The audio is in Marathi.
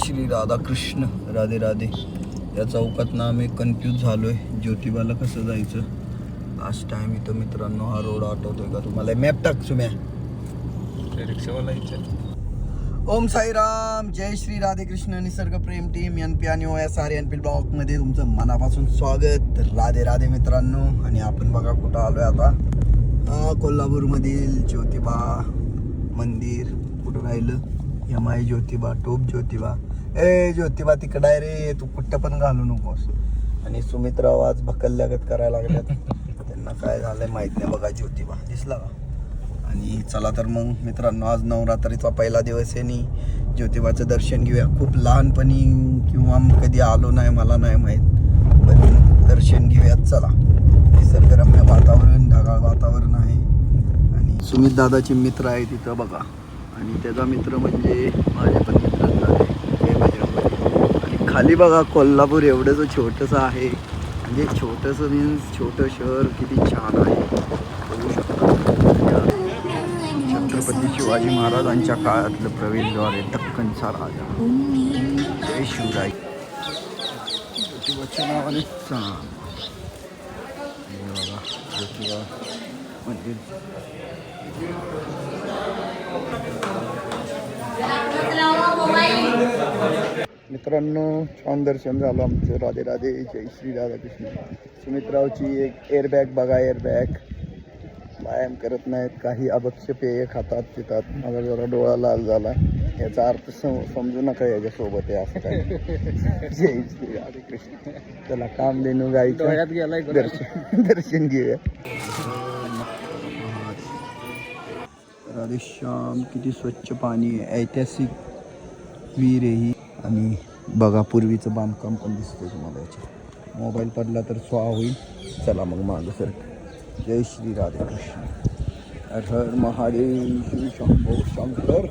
श्री राधा कृष्ण राधे राधे. या चौकात ना आम्ही कन्फ्यूज झालोय ज्योतिबाला कसं जायचं. लास्ट टाइम इथं मित्रांनो हा रोड आठवतोय का तुम्हाला? मॅप टाक सुम्या. रिक्षावाला इच्छा. ओम साईराम, जय श्री राधे कृष्ण. निसर्ग प्रेम टीम NP आणि OSR NP ब्लॉग मध्ये तुमचं मनापासून स्वागत. राधे राधे मित्रांनो. आणि आपण बघा कुठं आलोय आता. कोल्हापूरमधील ज्योतिबा मंदिर. कुठं राहिलं? MI ज्योतिबा, टोप ज्योतिबा. ए ज्योतिबा तिकडं आहे रे, तू कुठं पण घालू नकोस. आणि सुमित्रा आवाज भकलल्यागत करायला लागल्यात. त्यांना काय झालंय माहित नाही. बघा ज्योतिबा दिसला का? आणि चला तर मग मित्रांनो, आज नवरात्रीचा पहिला दिवस आहे आणि ज्योतिबाचं दर्शन घेऊया. खूप लहानपणी किंवा कधी आलो नाही, मला नाही माहीत, पण दर्शन घेऊयात. चला. निसर्गरम्य वातावरण, ढगाळ वातावरण आहे. आणि सुमित दादाचे मित्र आहे तिथं बघा. आणि त्याचा मित्र म्हणजे माझे पण मित्र झाले, जय बजरंगबली. आणि खाली बघा कोल्हापूर एवढंसं छोटंसं आहे. म्हणजे छोटंसं मीन्स छोटं शहर किती छान आहे बघू शकता. छत्रपती शिवाजी महाराजांच्या काळातलं प्रवेशद्वार आहे, दख्खनचा राजा. जय शिवराय. ज्योतिबाच्या नावाने बघा ज्योतिबा मंदिर. मित्रांनो छान दर्शन झालं आमचं. राधे राधे, जय श्री राधाकृष्ण. सुमित्रावची एक एअरबॅग बघा, एअरबॅग. व्यायाम करत नाहीत, काही अभक्ष्य पेय खातात पितात. माझा जरा डोळा लाल झाला. याचा अर्थ समजू नका याच्यासोबत आहे असं काय. जय श्री राधाकृष्ण. त्याला काम देणं गायचं दर्शन घेऊया. राधेश्याम. किती स्वच्छ पाणी आहे, ऐतिहासिक विहीर आहे ही. आणि बघा पूर्वीचं बांधकाम पण दिसतंय तुम्हाला याच्यात. मोबाईल पडला तर स्वाहा होईल. चला मग मागं सर. जय श्री राधे कृष्ण. हर हर महादेव, शिव शंभो शंकर.